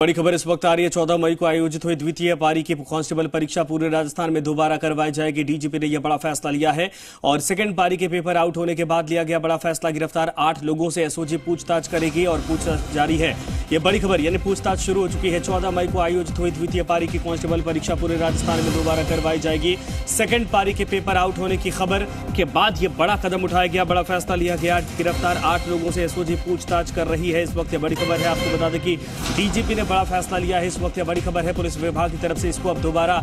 बड़ी खबर इस वक्त आ रही है। 14 मई को आयोजित हुई द्वितीय पारी की कांस्टेबल परीक्षा पूरे राजस्थान में दोबारा करवाई जाएगी। डीजीपी ने यह बड़ा फैसला लिया है और सेकंड पारी के पेपर आउट होने के बाद लिया गया बड़ा फैसला। गिरफ्तार 8 लोगों से एसओजी पूछताछ करेगी और पूछताछ जारी है। यह बड़ी खबर यानी पूछताछ शुरू हो चुकी है। 14 मई को आयोजित हुई द्वितीय पारी की कांस्टेबल परीक्षा पूरे राजस्थान में दोबारा करवाई जाएगी। सेकंड पारी के पेपर आउट होने की खबर के बाद यह बड़ा कदम उठाया गया, बड़ा फैसला लिया गया। गिरफ्तार 8 लोगों से एसओजी पूछताछ कर रही है। इस वक्त यह बड़ी खबर है। आपको बता दें कि डीजीपी ने बड़ा फैसला लिया है। इस वक्त यह बड़ी खबर है। पुलिस विभाग की तरफ से इसको अब दोबारा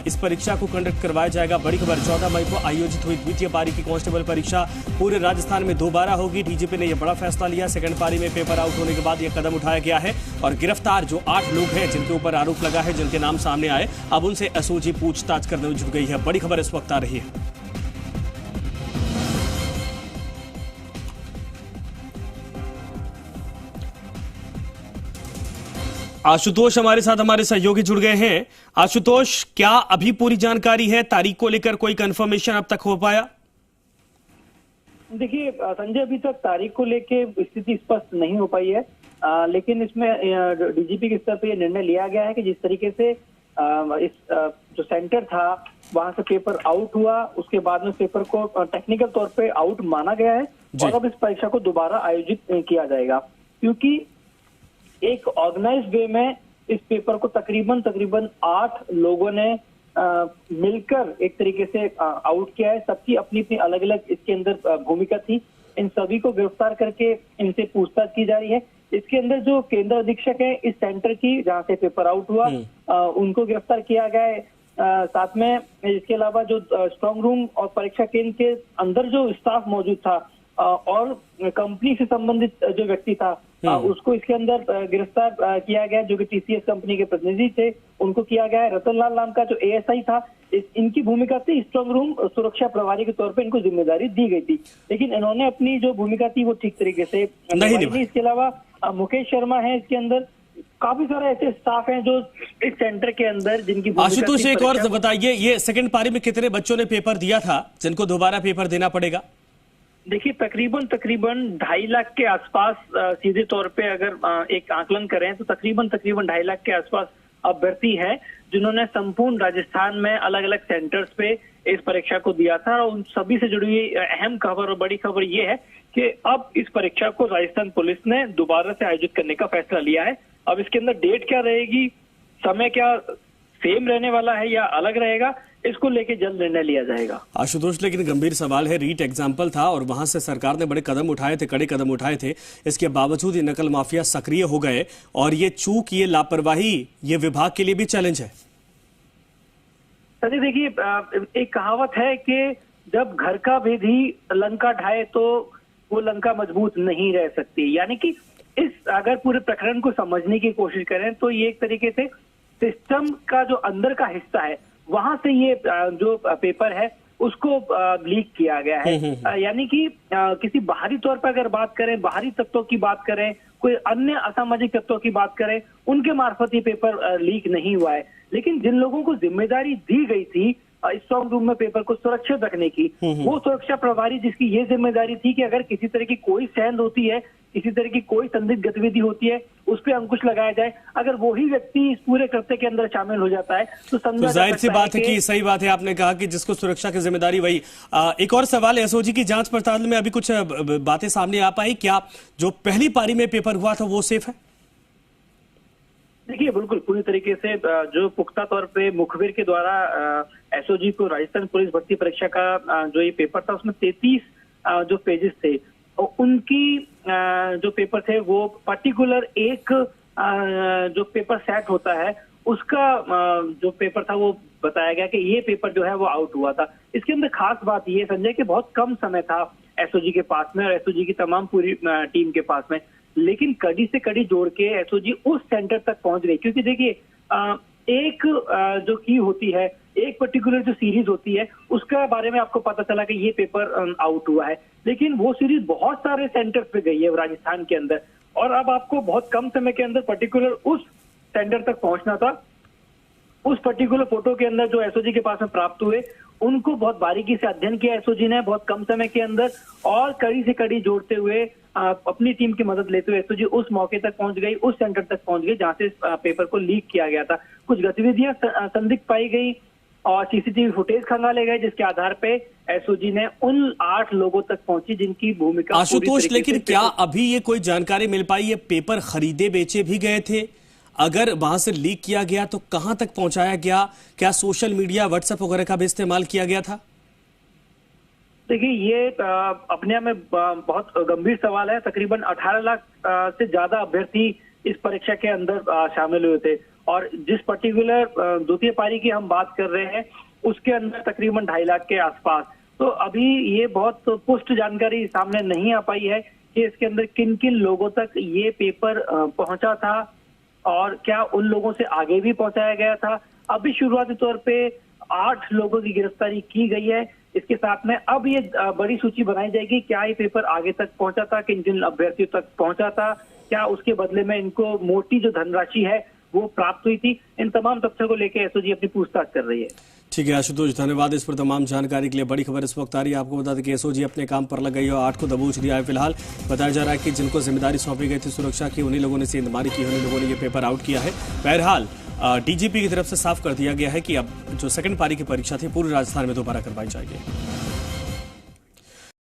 इस परीक्षा को कंडक्ट करवाया जाएगा। बड़ी खबर, 14 मई को आयोजित हुई द्वितीय पारी की कांस्टेबल परीक्षा पूरे राजस्थान में दोबारा होगी। डीजीपी ने यह बड़ा फैसला लिया। सेकंड पारी में पेपर आउट होने के बाद यह कदम उठाया गया है और गिरफ्तार जो 8 लोग हैं जिनके ऊपर आरोप लगा है, जिनके नाम सामने आए, अब उनसे एसओजी पूछताछ करने में जुट गई है। बड़ी खबर इस वक्त आ रही है। आशुतोष हमारे साथ, हमारे सहयोगी जुड़ गए हैं। आशुतोष, क्या अभी पूरी जानकारी है? तारीख को लेकर कोई कंफर्मेशन अब तक हो पाया? देखिए संजय, अभी तक तारीख को लेके स्थिति स्पष्ट नहीं हो पाई है, लेकिन इसमें डीजीपी के स्तर पर यह निर्णय लिया गया है कि जिस तरीके से इस जो सेंटर था वहां से पेपर आउट हुआ, उसके बाद में पेपर को टेक्निकल तौर पे आउट माना गया है और अब इस परीक्षा को दोबारा आयोजित किया जाएगा, क्योंकि एक ऑर्गेनाइज्ड वे में इस पेपर को तकरीबन 8 लोगों ने मिलकर एक तरीके से आउट किया है। सबकी अपनी अपनी अलग अलग इसके अंदर भूमिका थी। इन सभी को गिरफ्तार करके इनसे पूछताछ की जा रही है। इसके अंदर जो केंद्र अधीक्षक है इस सेंटर की, जहां से पेपर आउट हुआ, उनको गिरफ्तार किया गया है। साथ में इसके अलावा जो स्ट्रांग रूम और परीक्षा केंद्र के अंदर जो स्टाफ मौजूद था और कंपनी से संबंधित जो व्यक्ति था उसको इसके अंदर गिरफ्तार किया गया, जो कि टीसीएस कंपनी के प्रतिनिधि थे, उनको किया गया है। रतनलाल नाम का जो एएसआई था, इनकी भूमिका थी स्ट्रांग रूम सुरक्षा प्रभारी के तौर पे इनको जिम्मेदारी दी गई थी, लेकिन इन्होंने अपनी जो भूमिका थी वो ठीक तरीके से नहीं निभाई। इसके अलावा मुकेश शर्मा है इसके अंदर। काफी सारे ऐसे स्टाफ हैं जो इस सेंटर के अंदर जिनकी। आशुतोष, एक और बताइए, ये सेकंड पारी में कितने बच्चों ने पेपर दिया था जिनको दोबारा पेपर देना पड़ेगा? देखिए तकरीबन 2.5 लाख के आसपास सीधे तौर पे अगर एक आकलन करें तो तकरीबन 2.5 लाख के आसपास अभ्यर्थी है जिन्होंने संपूर्ण राजस्थान में अलग अलग सेंटर्स पे इस परीक्षा को दिया था। और उन सभी से जुड़ी हुई अहम खबर और बड़ी खबर ये है कि अब इस परीक्षा को राजस्थान पुलिस ने दोबारा से आयोजित करने का फैसला लिया है। अब इसके अंदर डेट क्या रहेगी, समय क्या सेम रहने वाला है या अलग रहेगा, इसको लेके जल्द निर्णय लिया जाएगा। आशुतोष, लेकिन गंभीर सवाल है, रीट एग्जाम्पल था और वहां से सरकार ने बड़े कदम उठाए थे, कड़े कदम उठाए थे। इसके बावजूद ये नकल माफिया सक्रिय हो गए और ये चूक, ये लापरवाही, ये विभाग के लिए भी चैलेंज है। सर देखिए, एक कहावत है कि जब घर का भेदी लंका ढाए तो वो लंका मजबूत नहीं रह सकती। यानी कि इस अगर पूरे प्रकरण को समझने की कोशिश करें तो ये एक तरीके से सिस्टम का जो अंदर का हिस्सा है वहां से ये जो पेपर है उसको लीक किया गया है। यानी कि किसी बाहरी तौर पर अगर बात करें, बाहरी तत्वों की बात करें, कोई अन्य असामाजिक तत्वों की बात करें, उनके मार्फत ये पेपर लीक नहीं हुआ है। लेकिन जिन लोगों को जिम्मेदारी दी गई थी स्ट्रांग रूम में पेपर को सुरक्षित रखने की, वो सुरक्षा प्रभारी जिसकी ये जिम्मेदारी थी कि अगर किसी तरह की कोई सेंध होती है, किसी तरह की कोई संदिग्ध गतिविधि होती है, उस पर अंकुश लगाया जाए, अगर वही व्यक्ति इस पूरे कृत्य के अंदर शामिल हो जाता है तो जाहिर सी बात है कि सही बात है आपने कहा कि जिसको सुरक्षा की जिम्मेदारी वही। एक और सवाल, एसओजी की जांच पड़ताल में अभी कुछ बातें सामने आ पाई क्या? जो पहली पारी में पेपर हुआ था वो सेफ है? देखिए बिल्कुल पूरी तरीके से जो पुख्ता तौर पे मुखबिर के द्वारा एसओजी को राजस्थान पुलिस भर्ती परीक्षा का जो ये पेपर था उसमें 33 जो पेजेस थे और उनकी जो पेपर थे वो पर्टिकुलर एक जो पेपर सेट होता है उसका जो पेपर था वो बताया गया कि ये पेपर जो है वो आउट हुआ था। इसके अंदर खास बात ये संजय कि बहुत कम समय था एसओजी के पास में और एसओजी की तमाम पूरी टीम के पास में, लेकिन कड़ी से कड़ी जोड़ के एसओजी उस सेंटर तक पहुंच गई। क्योंकि देखिए एक जो की होती है, एक पर्टिकुलर जो सीरीज होती है उसका बारे में आपको पता चला कि ये पेपर आउट हुआ है, लेकिन वो सीरीज बहुत सारे सेंटर्स पे गई है राजस्थान के अंदर और अब आपको बहुत कम समय के अंदर पर्टिकुलर उस सेंटर तक पहुंचना था। उस पर्टिकुलर फोटो के अंदर जो एसओजी के पास में प्राप्त हुए उनको बहुत बारीकी से अध्ययन किया एसओजी ने बहुत कम समय के अंदर, और कड़ी से कड़ी जोड़ते हुए अपनी टीम की मदद लेते हुए एसओजी उस मौके तक पहुंच गई, उस सेंटर तक पहुंच गई जहां से पेपर को लीक किया गया था। कुछ गतिविधियां संदिग्ध पाई गई और सीसीटीवी फुटेज खंगाले गए, जिसके आधार पे एसओजी ने उन 8 लोगों तक पहुंची जिनकी भूमिका पूरी आशुतोष, तरीके लेकिन से क्या अभी ये कोई जानकारी मिल पाई, ये पेपर खरीदे बेचे भी गए थे? अगर वहां से लीक किया गया तो कहां तक पहुंचाया गया? क्या सोशल मीडिया, व्हाट्सएप वगैरह का भी इस्तेमाल किया गया था? देखिए, ये अपने आप में बहुत गंभीर सवाल है। तकरीबन 18 लाख से ज्यादा अभ्यर्थी इस परीक्षा के अंदर शामिल हुए थे, और जिस पर्टिकुलर द्वितीय पारी की हम बात कर रहे हैं उसके अंदर तकरीबन 2.5 लाख के आसपास। तो अभी ये बहुत पुष्ट जानकारी सामने नहीं आ पाई है कि इसके अंदर किन किन लोगों तक ये पेपर पहुंचा था और क्या उन लोगों से आगे भी पहुंचाया गया था। अभी शुरुआती तौर पे 8 लोगों की गिरफ्तारी की गई है। इसके साथ में अब ये बड़ी सूची बनाई जाएगी, क्या ये पेपर आगे तक पहुंचा था, किन किन अभ्यर्थियों तक पहुंचा था, क्या उसके बदले में इनको मोटी जो धनराशि है वो प्राप्त हुई थी। इन तमाम तथ्यों को लेकर एसओजी अपनी पूछताछ कर रही है। ठीक है आशुतोष, धन्यवाद इस पर तमाम जानकारी के लिए। बड़ी खबर इस वक्त आ रही है, आपको बता दें कि एसओजी अपने काम पर लग गई और 8 को दबोच दिया है। फिलहाल बताया जा रहा है कि जिनको जिम्मेदारी सौंपी गई थी सुरक्षा की, उन्हीं लोगों ने सेंधमारी की, उन्हीं लोगों ने ये पेपर आउट किया है। बहरहाल डीजीपी की तरफ से साफ कर दिया गया है कि अब जो सेकंड पारी की परीक्षा थी पूरे राजस्थान में दोबारा करवाई जाएगी।